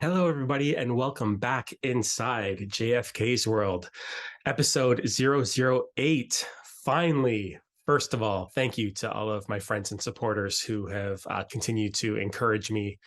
Hello, everybody, and welcome back inside JFK's World, episode 008. Finally, first of all, thank you to all of my friends and supporters who have continued to encourage me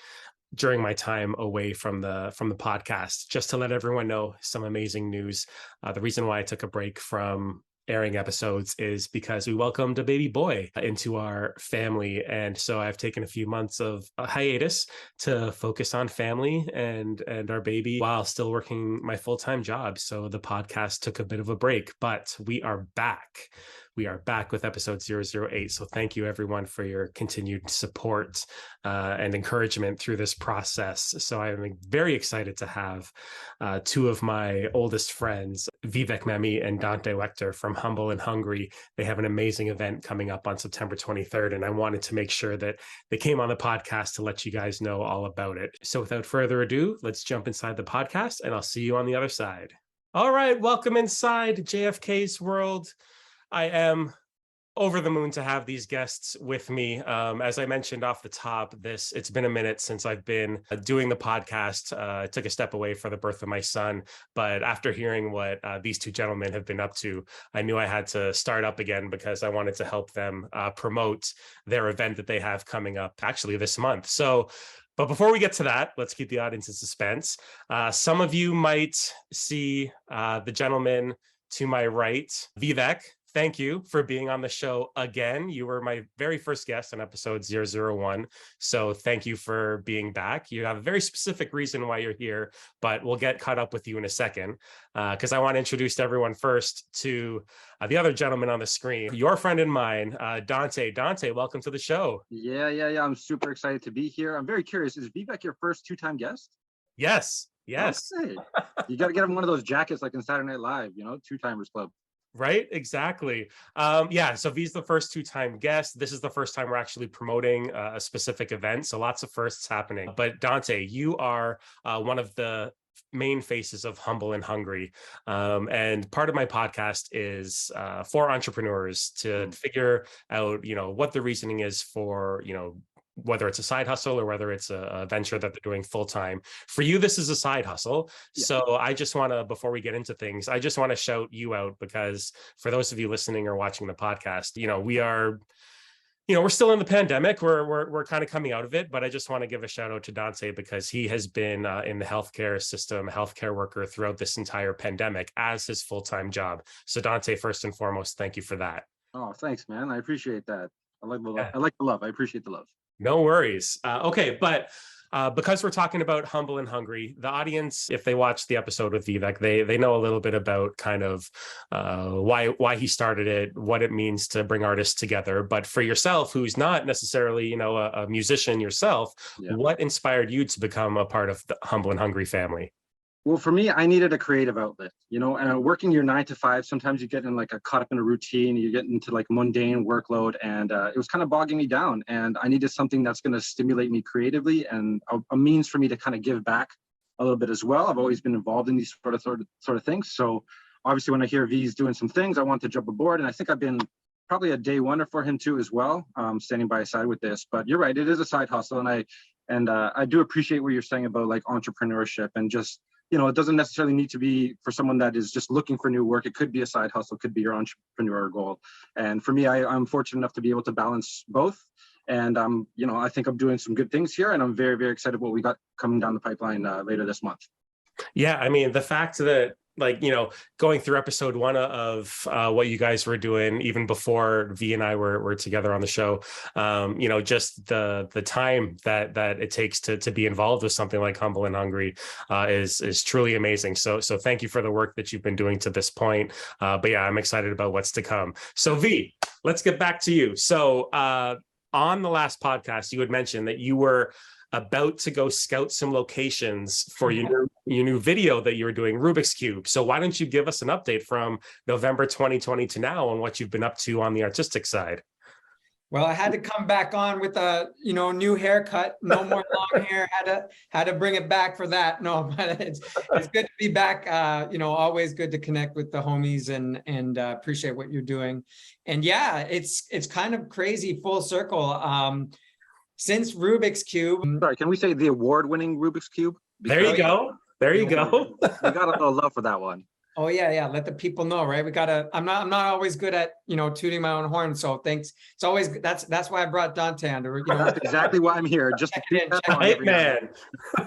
during my time away from the podcast. Just to let everyone know some amazing news. The reason why I took a break from airing episodes is because we welcomed a baby boy into our family. And so I've taken a few months of a hiatus to focus on family and our baby while still working my full-time job. So the podcast took a bit of a break, but we are back. We are back with episode 008. So thank you everyone for your continued support and encouragement through this process. So I'm very excited to have two of my oldest friends, Vivek, Mehmi, and Dante Waechter from Humble and Hungry. They have an amazing event coming up on September 23rd, and I wanted to make sure that they came on the podcast to let you guys know all about it. So without further ado, let's jump inside the podcast, and I'll see you on the other side. All right, welcome inside JFK's World. I am over the moon to have these guests with me. As I mentioned off the top, it's been a minute since I've been doing the podcast. I took a step away for the birth of my son, but after hearing what these two gentlemen have been up to, I knew I had to start up again because I wanted to help them promote their event that they have coming up actually this month. But before we get to that, let's keep the audience in suspense. Some of you might see the gentleman to my right, Vivek. Thank you for being on the show again. You were my very first guest on episode 001. So thank you for being back. You have a very specific reason why you're here, but we'll get caught up with you in a second because I want to introduce everyone first to the other gentleman on the screen, your friend and mine, Dante. Dante, welcome to the show. Yeah. I'm super excited to be here. I'm very curious. Is Vivek your first two-time guest? Yes. Okay. You got to get him one of those jackets like in Saturday Night Live, two-timers club. Right, exactly. So V's the first two-time guest. This is the first time we're actually promoting a specific event. So lots of firsts happening. But Dante, you are one of the main faces of Humble and Hungry. And part of my podcast is for entrepreneurs to figure out, what the reasoning is for, whether it's a side hustle or whether it's a venture that they're doing full time. For you, this is a side hustle. Yeah. So I just want to, before we get into things, I just want to shout you out because for those of you listening or watching the podcast, we are, we're still in the pandemic. We're kind of coming out of it, but I just want to give a shout out to Dante because he has been in the healthcare system, a healthcare worker throughout this entire pandemic as his full-time job. So Dante, first and foremost, thank you for that. Oh, thanks, man. I appreciate that. I like the love. I appreciate the love. No worries. Okay, but because we're talking about Humble and Hungry, the audience, if they watch the episode with Vivek, they know a little bit about kind of why he started it, what it means to bring artists together. But for yourself, who's not necessarily, a musician yourself, What inspired you to become a part of the Humble and Hungry family? Well, for me, I needed a creative outlet, and working your 9 to 5, sometimes you get in caught up in a routine, you get into mundane workload, and it was kind of bogging me down. And I needed something that's going to stimulate me creatively and a means for me to kind of give back a little bit as well. I've always been involved in these sort of things. So obviously when I hear V's doing some things, I want to jump aboard. And I think I've been probably a day oneer for him too as well, standing by his side with this. But you're right, it is a side hustle. And I do appreciate what you're saying about entrepreneurship and just, it doesn't necessarily need to be for someone that is just looking for new work. It could be a side hustle, could be your entrepreneur goal. And for me, I'm fortunate enough to be able to balance both. And I think I'm doing some good things here, and I'm very, very excited what we got coming down the pipeline later this month. Yeah, I mean, the fact that going through episode 1 of what you guys were doing, even before V and I were together on the show, just the time that it takes to be involved with something like Humble and Hungry is truly amazing. So thank you for the work that you've been doing to this point. But yeah, I'm excited about what's to come. So V, let's get back to you. So on the last podcast, you had mentioned that you were about to go scout some locations for your new video that you're doing, Rubik's Cube. So why don't you give us an update from November 2020 to now on what you've been up to on the artistic side? Well, I had to come back on with a new haircut, no more long hair. Had to bring it back for that. No, but it's good to be back. Always good to connect with the homies and appreciate what you're doing. And yeah, it's kind of crazy full circle. Since Rubik's Cube. Sorry, can we say the award-winning Rubik's Cube? There you go. There you go. We got a little love for that one. Oh yeah. Let the people know, right? We gotta. I'm not always good at tooting my own horn. So thanks. It's always that's why I brought Dante on. That's exactly why I'm here. Just to keep that on Hype man.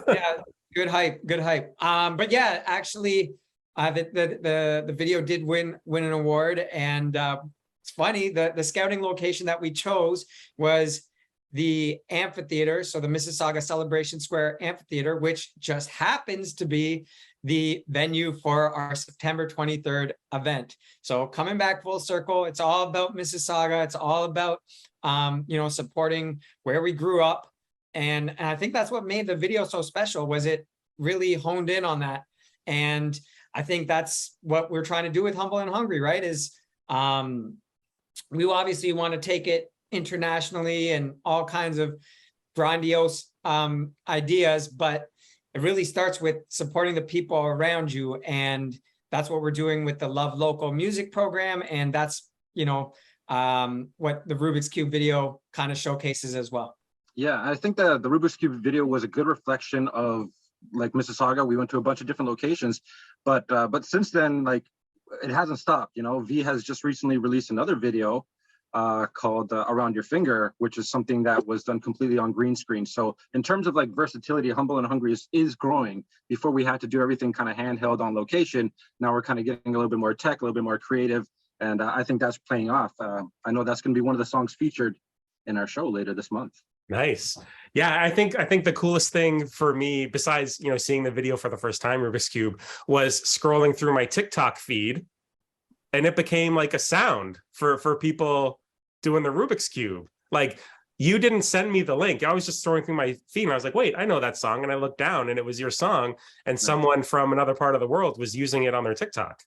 Yeah, good hype. But yeah, actually, the video did win an award, and it's funny. The scouting location that we chose was the amphitheater, so the Mississauga Celebration Square Amphitheater, which just happens to be the venue for our September 23rd event. So coming back full circle, it's all about Mississauga. It's all about, supporting where we grew up. And I think that's what made the video so special, was it really honed in on that. And I think that's what we're trying to do with Humble and Hungry, right? Is we obviously want to take it internationally and all kinds of grandiose ideas, but it really starts with supporting the people around you. And that's what we're doing with the Love Local music program. And that's, what the Rubik's Cube video kind of showcases as well. Yeah, I think the Rubik's Cube video was a good reflection of like Mississauga. We went to a bunch of different locations, but since then, like, it hasn't stopped. V has just recently released another video called Around Your Finger, which is something that was done completely on green screen. So in terms of like versatility, Humble and Hungry is growing. Before we had to do everything kind of handheld on location. Now we're kind of getting a little bit more tech, a little bit more creative. And I think that's playing off. I know that's going to be one of the songs featured in our show later this month. Nice. Yeah, I think the coolest thing for me, besides, seeing the video for the first time, Rubik's Cube, was scrolling through my TikTok feed, and it became like a sound for people doing the Rubik's Cube. Like, you didn't send me the link. I was just throwing through my feed and I was like, wait, I know that song. And I looked down and it was your song, and someone from another part of the world was using it on their TikTok.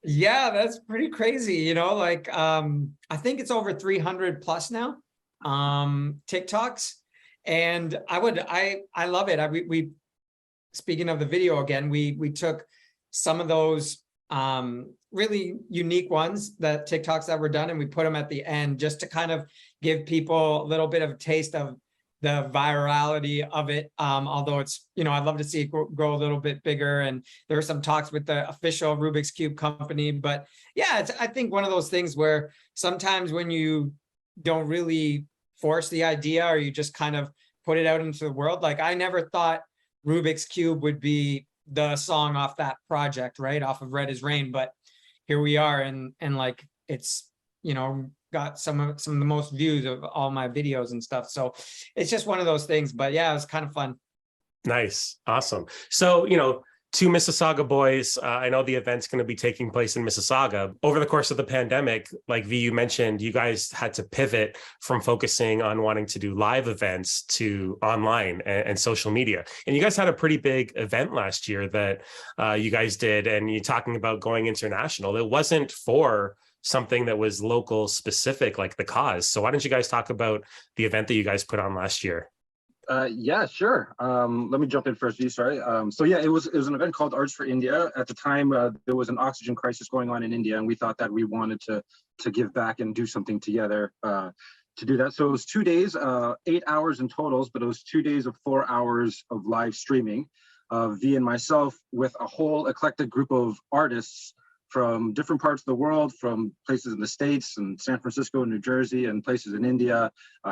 Yeah, that's pretty crazy. I think it's over 300 plus now, TikToks. And I love it. We speaking of the video again, we took some of those really unique ones, that TikToks that were done, and we put them at the end just to kind of give people a little bit of a taste of the virality of it. Although it's, I'd love to see it grow a little bit bigger. And there were some talks with the official Rubik's Cube company, but yeah, it's, I think, one of those things where sometimes when you don't really force the idea, or you just kind of put it out into the world, like I never thought Rubik's Cube would be the song off that project, right? Off of Red is Rain. But here we are, and like, it's, got some of the most views of all my videos and stuff. So it's just one of those things, but yeah, it was kind of fun. Nice. Awesome. So, two Mississauga boys. I know the event's going to be taking place in Mississauga. Over the course of the pandemic, like V, you mentioned, you guys had to pivot from focusing on wanting to do live events to online and social media. And you guys had a pretty big event last year that you guys did, and you're talking about going international. It wasn't for something that was local specific, like the cause. So why don't you guys talk about the event that you guys put on last year? Yeah, sure. Let me jump in first, V, sorry. So yeah, it was an event called Arts for India. At the time, there was an oxygen crisis going on in India, and we thought that we wanted to give back and do something together to do that. So it was 2 days, 8 hours in totals, but it was 2 days of 4 hours of live streaming. V and myself with a whole eclectic group of artists from different parts of the world, from places in the States and San Francisco, New Jersey, and places in India,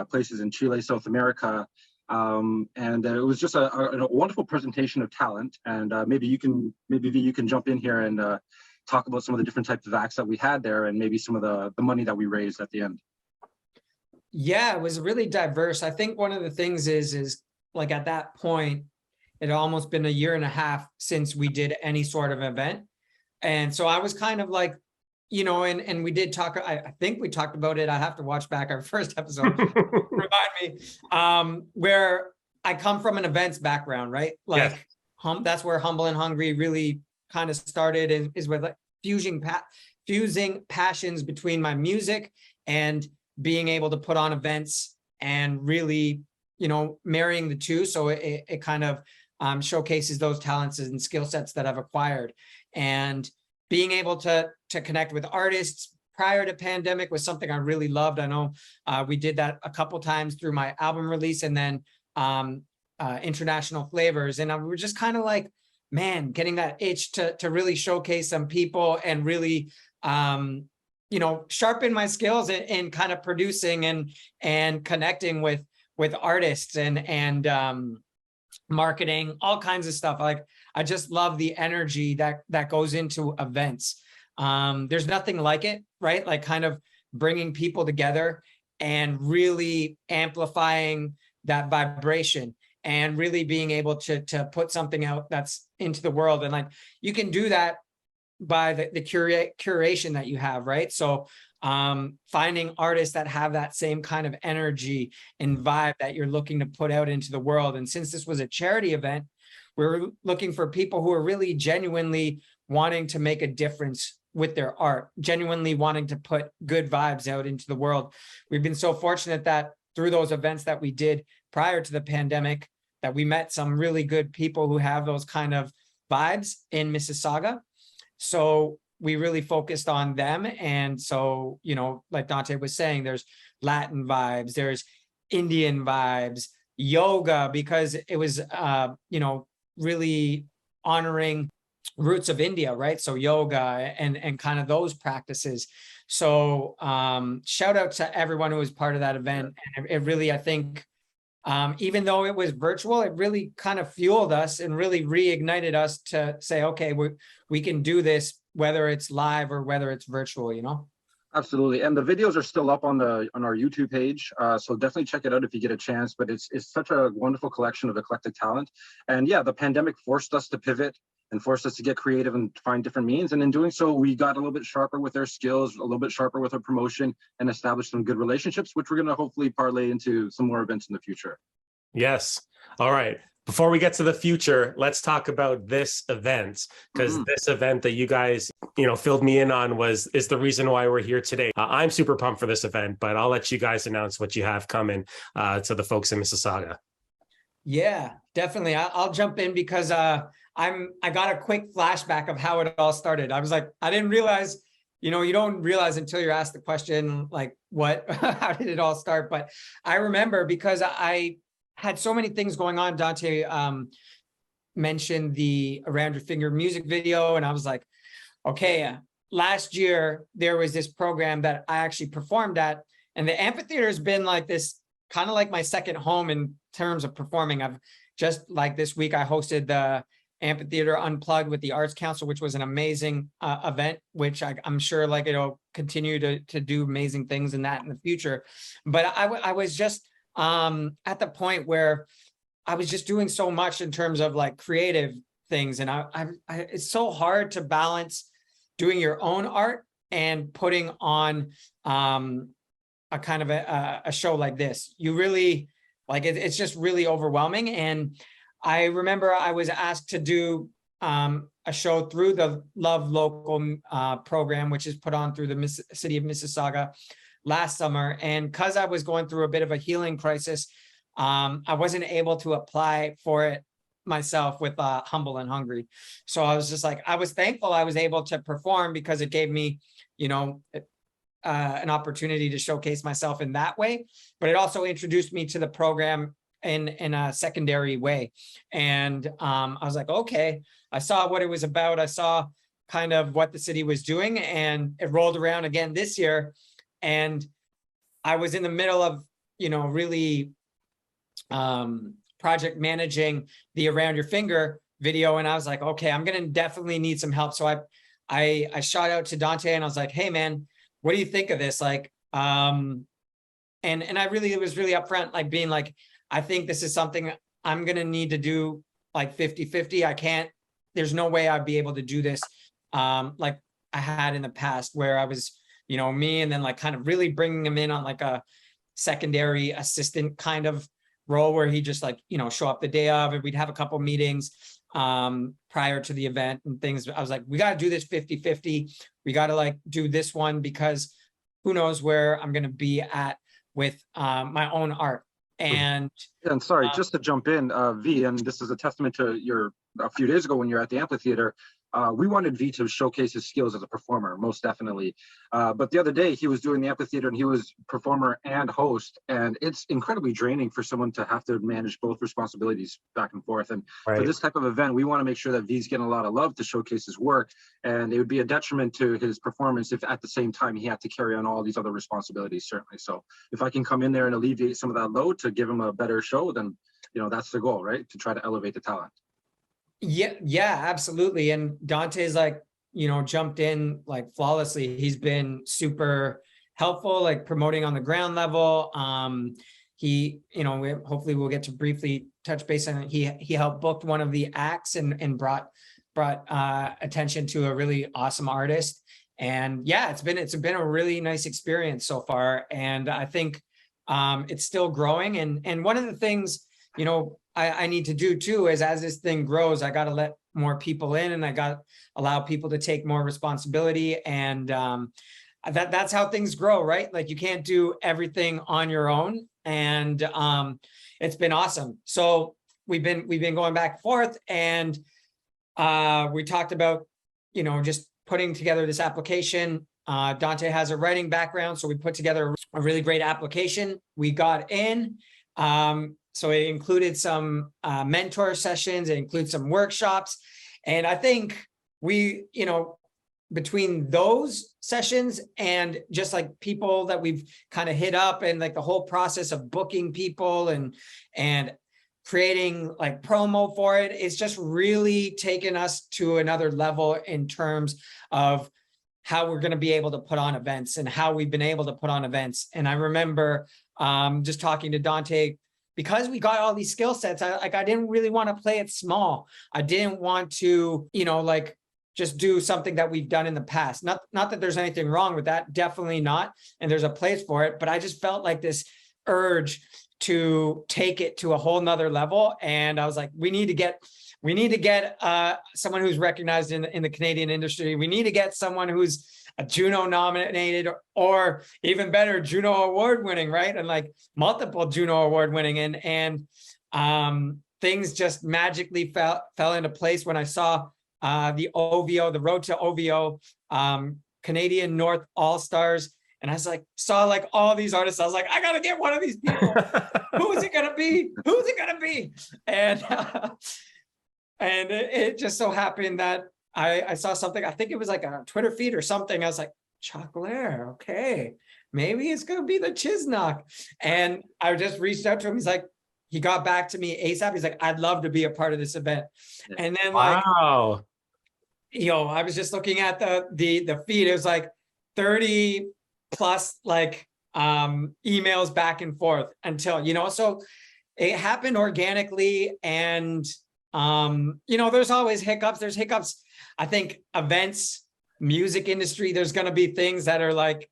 places in Chile, South America. And it was just a wonderful presentation of talent. And maybe you can jump in here and talk about some of the different types of acts that we had there, and maybe some of the money that we raised at the end. Yeah, it was really diverse. I think one of the things is like, at that point, it had almost been a year and a half since we did any sort of event. And so I was kind of like, and we did talk, I think we talked about it. I have to watch back our first episode, remind me, where I come from an events background, right? Like, yes. That's where Humble and Hungry really kind of started, is with like fusing passions between my music and being able to put on events, and really, marrying the two. So it kind of showcases those talents and skill sets that I've acquired. And being able to connect with artists prior to pandemic was something I really loved. I know we did that a couple times through my album release, and then international flavors. And we were just kind of like, man, getting that itch to really showcase some people and really, sharpen my skills in kind of producing and connecting with artists and marketing, all kinds of stuff. Like, I just love the energy that goes into events. There's nothing like it, right? Like, kind of bringing people together and really amplifying that vibration and really being able to put something out that's into the world. And like, you can do that by the curation that you have, right? So finding artists that have that same kind of energy and vibe that you're looking to put out into the world. And since this was a charity event, we're looking for people who are really genuinely wanting to make a difference with their art, genuinely wanting to put good vibes out into the world. We've been so fortunate that through those events that we did prior to the pandemic, that we met some really good people who have those kind of vibes in Mississauga. So we really focused on them. And so, like Dante was saying, there's Latin vibes, there's Indian vibes, yoga, because it was, really honoring roots of India, right? So yoga and kind of those practices. So shout out to everyone who was part of that event. And it really, I think, even though it was virtual, it really kind of fueled us and really reignited us to say, okay, we can do this, whether it's live or whether it's virtual, Absolutely. And the videos are still up on our YouTube page. So definitely check it out if you get a chance. But it's such a wonderful collection of eclectic talent. And yeah, the pandemic forced us to pivot and forced us to get creative and find different means. And in doing so, we got a little bit sharper with our skills, a little bit sharper with our promotion, and established some good relationships, which we're going to hopefully parlay into some more events in the future. Yes. All right. Before we get to the future, let's talk about this event, because this event that you guys, filled me in on is the reason why we're here today. I'm super pumped for this event, but I'll let you guys announce what you have coming to the folks in Mississauga. Yeah, definitely. I'll jump in because I got a quick flashback of how it all started. I was like, I didn't realize, you don't realize until you're asked the question, like, how did it all start? But I remember because I had so many things going on. Dante mentioned the Around Your Finger music video. And I was like, okay, last year there was this program that I actually performed at, and the amphitheater has been like this, kind of like my second home in terms of performing. I've just like this week, I hosted the Amphitheater Unplugged with the Arts Council, which was an amazing event, which I'm sure like it'll continue to do amazing things in that in the future. But I was just at the point where I was just doing so much in terms of like creative things. And it's so hard to balance doing your own art and putting on a kind of a show like this. You really like it's just really overwhelming. And I remember I was asked to do a show through the Love Local program, which is put on through the city of Mississauga last summer. And because I was going through a bit of a healing crisis, I wasn't able to apply for it myself with Humble and Hungry. So I was just like, I was thankful I was able to perform because it gave me, an opportunity to showcase myself in that way. But it also introduced me to the program in a secondary way. And I was like, okay, I saw what it was about. I saw kind of what the city was doing, and it rolled around again this year. And I was in the middle of, really project managing the Around Your Finger video. And I was like, okay, I'm going to definitely need some help. So I shot out to Dante and I was like, hey man, what do you think of this? Like, and I really, it was really upfront, like being like, I think this is something I'm going to need to do like 50-50. I can't, there's no way I'd be able to do this like I had in the past where I was, me, and then like kind of really bringing him in on like a secondary assistant kind of role where he just like, show up the day of, and we'd have a couple meetings prior to the event and things. I was like, we got to do this 50-50. We got to like do this one because who knows where I'm going to be at with my own art. And sorry, just to jump in, V, and this is a testament to a few days ago when you're at the amphitheater, we wanted V to showcase his skills as a performer, most definitely. But the other day he was doing the amphitheater and he was performer and host, and it's incredibly draining for someone to have to manage both responsibilities back and forth. And for this type of event, we want to make sure that V's getting a lot of love to showcase his work, and it would be a detriment to his performance if at the same time he had to carry on all these other responsibilities, certainly. So if I can come in there and alleviate some of that load to give him a better show, then that's the goal, right? To try to elevate the talent. Yeah, absolutely. And Dante's like, jumped in like flawlessly. He's been super helpful, like promoting on the ground level. He, hopefully we'll get to briefly touch base on it. He helped book one of the acts and brought attention to a really awesome artist. And yeah, it's been a really nice experience so far. And I think it's still growing. And one of the things, I need to do too is, as this thing grows, I got to let more people in, and I got to allow people to take more responsibility. And that's how things grow, right? Like you can't do everything on your own. And it's been awesome. So we've been going back and forth, and we talked about, just putting together this application. Dante has a writing background, so we put together a really great application. We got in. So it included some mentor sessions, it includes some workshops. And I think we, between those sessions and just like people that we've kind of hit up, and like the whole process of booking people and creating like promo for it, it's just really taken us to another level in terms of how we're going to be able to put on events and how we've been able to put on events. And I remember just talking to Dante, because we got all these skill sets, I didn't really want to play it small. I didn't want to, just do something that we've done in the past. Not that there's anything wrong with that, definitely not. And there's a place for it, but I just felt like this urge to take it to a whole nother level. And I was like, we need to get someone who's recognized in the Canadian industry. We need to get someone who's a Juno nominated, or even better, Juno award winning, right? And like multiple Juno award winning, and things just magically fell into place when I saw the OVO, the Road to OVO, Canadian North All-Stars. And I was like, saw like all these artists. I was like, I got to get one of these people. Who is it going to be? Who's it going to be? And it just so happened that I saw something, I think it was like a Twitter feed or something. I was like, Chocolare, okay, maybe it's going to be the Chisnock. And I just reached out to him. He got back to me ASAP. He's like, I'd love to be a part of this event. And then wow. I was just looking at the feed. It was like 30 plus like emails back and forth until, so it happened organically. And, there's always hiccups. There's hiccups. I think events, music industry, there's going to be things that are like,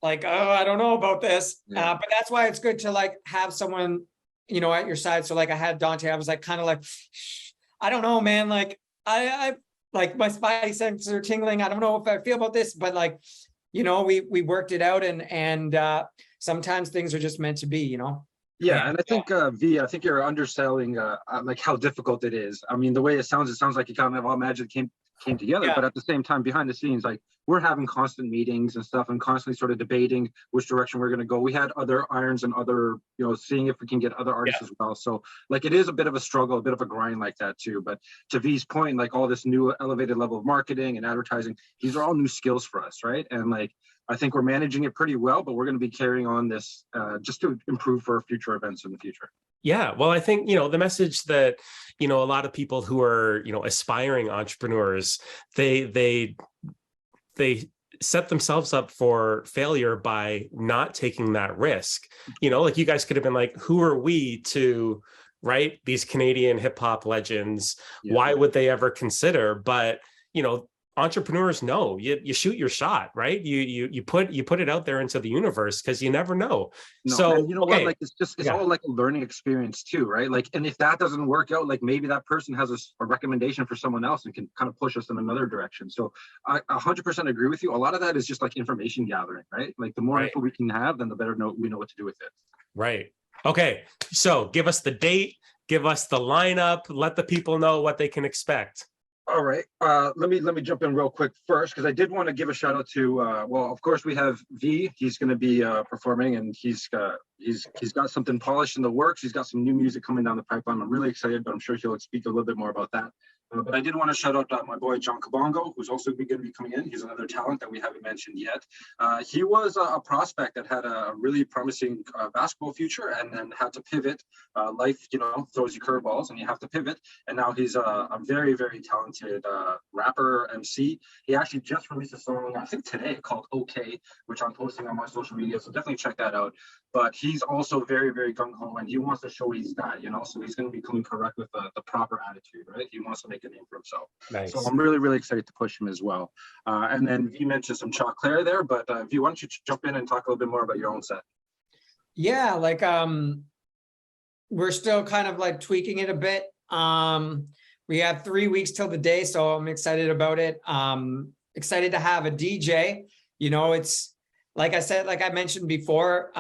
oh, I don't know about this. Yeah. But that's why it's good to like have someone, at your side. So like I had Dante, I was like, kind of like, I don't know, man. Like I like my spidey senses are tingling. I don't know if I feel about this, but like, we worked it out, and sometimes things are just meant to be, Yeah, and I think V, I think you're underselling like how difficult it is. I mean, the way it sounds like it kind of all magic came together. Yeah. But at the same time, behind the scenes, like we're having constant meetings and stuff, and constantly sort of debating which direction we're going to go. We had other irons and other, seeing if we can get other artists as well. So like it is a bit of a struggle, a bit of a grind like that too. But to V's point, like all this new elevated level of marketing and advertising, these are all new skills for us, right? And like I think we're managing it pretty well, but we're going to be carrying on this just to improve for future events in the future. Yeah, well, I think, the message that, a lot of people who are, aspiring entrepreneurs, they set themselves up for failure by not taking that risk. Like you guys could have been like, who are we to write these Canadian hip hop legends? Yeah. Why would they ever consider? But, entrepreneurs know you shoot your shot, right? You put it out there into the universe, because you never know. No, so what, like it's all like a learning experience too, right? Like, and if that doesn't work out, like maybe that person has a recommendation for someone else and can kind of push us in another direction. So I 100% agree with you. A lot of that is just like information gathering, right? Like the more info we can have, then the better we know what to do with it. Right. Okay. So give us the date, give us the lineup, let the people know what they can expect. All right. Let me jump in real quick first, because I did want to give a shout out to well, of course we have V. He's going to be performing, and he's got something polished in the works. He's got some new music coming down the pipeline. I'm really excited, but I'm sure he'll speak a little bit more about that. But I did want to shout out my boy John Kabongo, who's also going to be coming in. He's another talent that we haven't mentioned yet. He was a prospect that had a really promising basketball future, and then had to pivot. Life, throws you curveballs, and you have to pivot. And now he's a very, very talented rapper, MC. He actually just released a song, I think today, called "Okay," which I'm posting on my social media. So definitely check that out. But he's also very, very gung-ho, and he wants to show he's that, so he's going to be coming correct with the proper attitude, right? He wants to make a name for himself. Nice. So I'm really, really excited to push him as well. And then you mentioned some Chocolare there, but V, why don't you jump in and talk a little bit more about your own set? Yeah, like we're still kind of like tweaking it a bit. We have 3 weeks till the day, so I'm excited about it. Excited to have a DJ. It's like I said, like I mentioned before,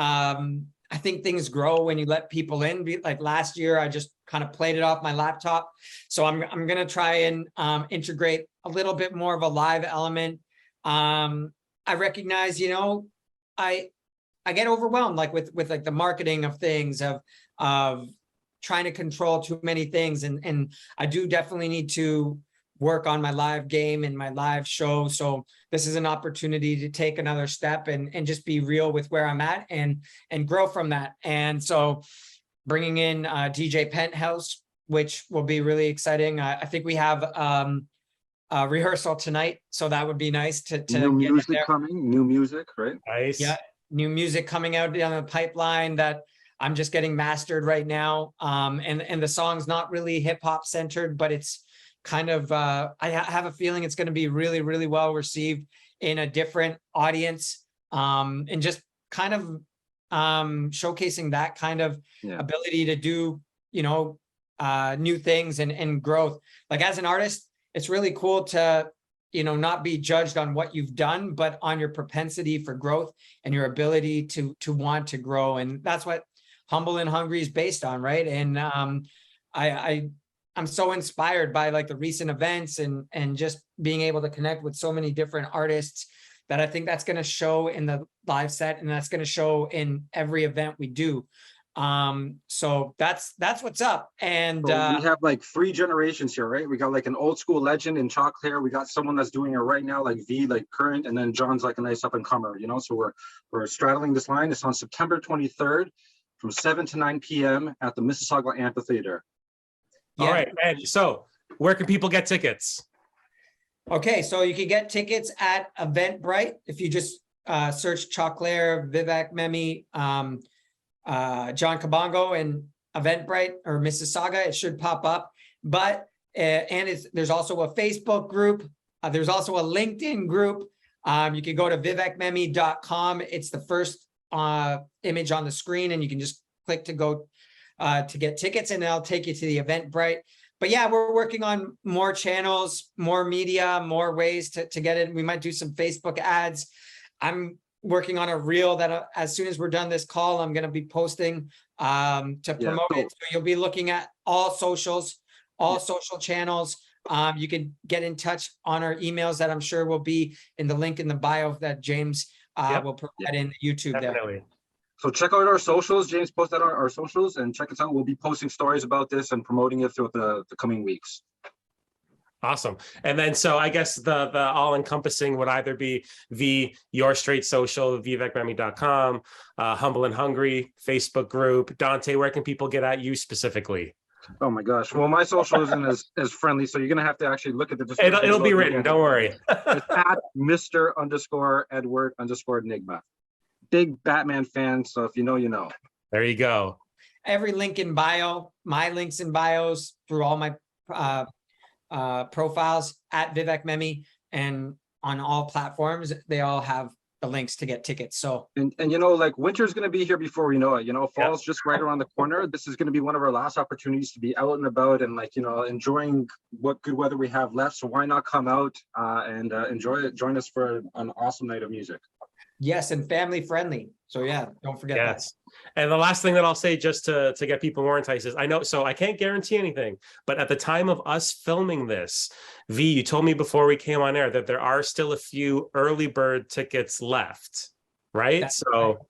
I think things grow when you let people in. Like last year, I just kind of played it off my laptop. So I'm gonna try and integrate a little bit more of a live element. I recognize, I get overwhelmed like with like the marketing of things, of trying to control too many things, and I do definitely need to work on my live game and my live show. So this is an opportunity to take another step and just be real with where I'm at and grow from that. And so bringing in DJ Penthouse, which will be really exciting. I think we have a rehearsal tonight, so that would be nice to new music coming, new music, right? Nice. Yeah, new music coming out down the pipeline that I'm just getting mastered right now. And the song's not really hip hop centered, but it's kind of, I have a feeling it's going to be really, really well received in a different audience, and just kind of showcasing that kind of ability to do, new things and growth. Like as an artist, it's really cool to, not be judged on what you've done, but on your propensity for growth and your ability to want to grow. And that's what Humble and Hungry is based on, right? And I'm so inspired by like the recent events and just being able to connect with so many different artists that I think that's going to show in the live set, and that's going to show in every event we do. So that's what's up. And so we have like 3 generations here, right? We got like an old school legend in Chocolare. We got someone that's doing it right now, like V, like current, and then John's like a nice up and comer, So we're straddling this line. It's on September 23rd from 7 to 9 p.m. at the Mississauga Amphitheatre. Yeah. All right. And so where can people get tickets? Okay, so you can get tickets at Eventbrite. If you just search Chocolare, Vivek, Mehmi, John Kabongo, and Eventbrite or Mississauga, it should pop up. But there's also a Facebook group. There's also a LinkedIn group. You can go to vivekmehmi.com. It's the first image on the screen, and you can just click to go to get tickets, and it'll take you to the Eventbrite. But yeah, we're working on more channels, more media, more ways to get it. We might do some Facebook ads. I'm working on a reel that as soon as we're done this call, I'm going to be posting to promote it. So you'll be looking at all socials, all social channels. You can get in touch on our emails that I'm sure will be in the link in the bio that James will provide in YouTube. Definitely. There. So check out our socials. James posted on our socials, and check us out. We'll be posting stories about this and promoting it throughout the coming weeks. Awesome. And then, so I guess the all-encompassing would either be your straight social, vivekmehmi.com, Humble and Hungry, Facebook group. Dante, where can people get at you specifically? Oh my gosh. Well, my social isn't as friendly, so you're going to have to actually look at the description. It'll be written. Don't worry. It's at Mr._Edward_Enigma. Big Batman fan, so if you know, you know. There you go. Every link in bio, my links in bios through all my profiles at Vivek Mehmi, and on all platforms, they all have the links to get tickets. So and like winter's going to be here before we know it. Fall's just right around the corner. This is going to be one of our last opportunities to be out and about and enjoying what good weather we have left. So why not come out and enjoy it? Join us for an awesome night of music. Yes, and family friendly. So yeah, don't forget that. Yes. And the last thing that I'll say, just to get people more enticed, is I know, so I can't guarantee anything, but at the time of us filming this, V, you told me before we came on air that there are still a few early bird tickets left, right? That's so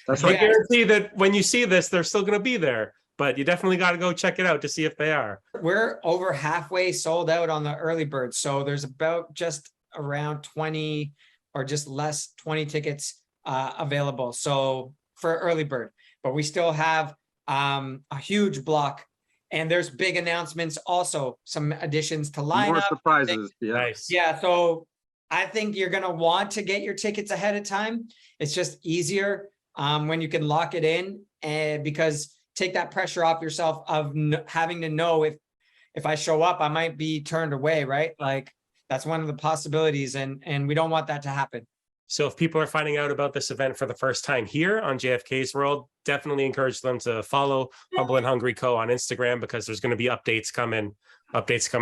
That's I right. guarantee that when you see this, they're still going to be there, but you definitely got to go check it out to see if they are. We're over halfway sold out on the early bird. So there's about just around 20 or just less 20 tickets available. So for early bird, but we still have a huge block, and there's big announcements, also some additions to lineup. More surprises. Yeah. Nice. Yeah. So I think you're going to want to get your tickets ahead of time. It's just easier when you can lock it in, and because take that pressure off yourself of having to know if I show up, I might be turned away, right? Like that's one of the possibilities, and we don't want that to happen. So if people are finding out about this event for the first time here on JFK's World, definitely encourage them to follow Humble and Hungry Co. on Instagram, because there's going to be updates coming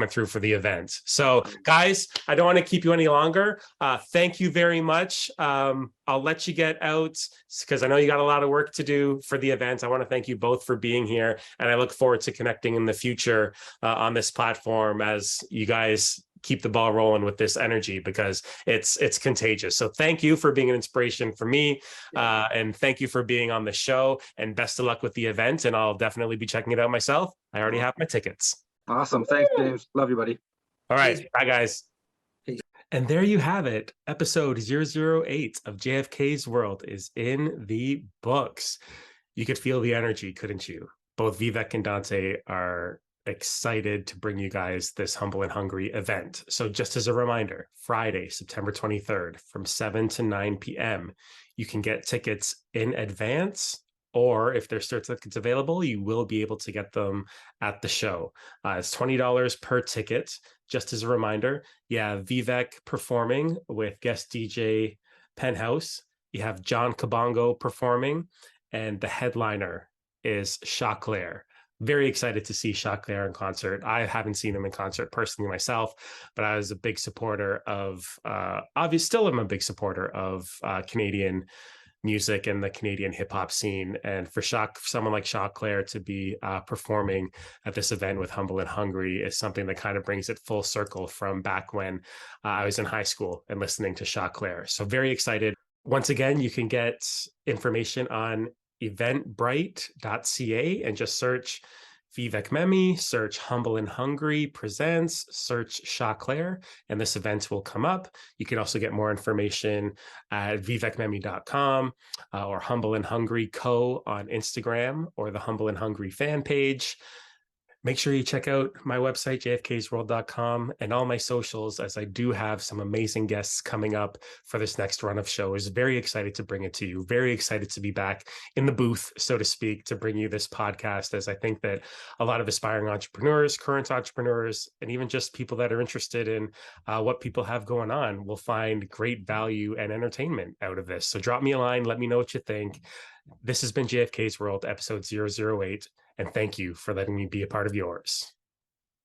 through for the event. So guys, I don't want to keep you any longer. Thank you very much. I'll let you get out because I know you got a lot of work to do for the event. I want to thank you both for being here, and I look forward to connecting in the future on this platform as you guys keep the ball rolling with this energy, because it's contagious. So thank you for being an inspiration for me, and thank you for being on the show, and best of luck with the event. And I'll definitely be checking it out myself. I already have my tickets. Awesome. Thanks, James. Love you, buddy. All right. Peace. Bye, guys. Peace. And there you have it. Episode 008 of JFK's World is in the books. You could feel the energy, couldn't you? Both Vivek and Dante are excited to bring you guys this Humble and Hungry event. So just as a reminder, Friday, September 23rd from 7 to 9 p.m., you can get tickets in advance, or if there's tickets available, you will be able to get them at the show. It's $20 per ticket. Just as a reminder, Vivek performing with guest DJ Penthouse. You have John Kabongo performing, and the headliner is Choclair. Very excited to see Choclair in concert. I haven't seen him in concert personally myself, but I was a big supporter of, still am a big supporter of Canadian music and the Canadian hip hop scene. And for someone like Choclair to be performing at this event with Humble and Hungry is something that kind of brings it full circle from back when I was in high school and listening to Choclair. So very excited. Once again, you can get information on eventbrite.ca and just search Vivek Mehmi, search Humble and Hungry Presents, search Choclair, and this event will come up. You can also get more information at vivekmehmi.com or Humble and Hungry Co. on Instagram, or the Humble and Hungry fan page. Make sure you check out my website, JFKsWORLD.com, and all my socials, as I do have some amazing guests coming up for this next run of shows. Very excited to bring it to you. Very excited to be back in the booth, so to speak, to bring you this podcast, as I think that a lot of aspiring entrepreneurs, current entrepreneurs, and even just people that are interested in what people have going on will find great value and entertainment out of this. So drop me a line. Let me know what you think. This has been JFK's World, episode 008. And thank you for letting me be a part of yours.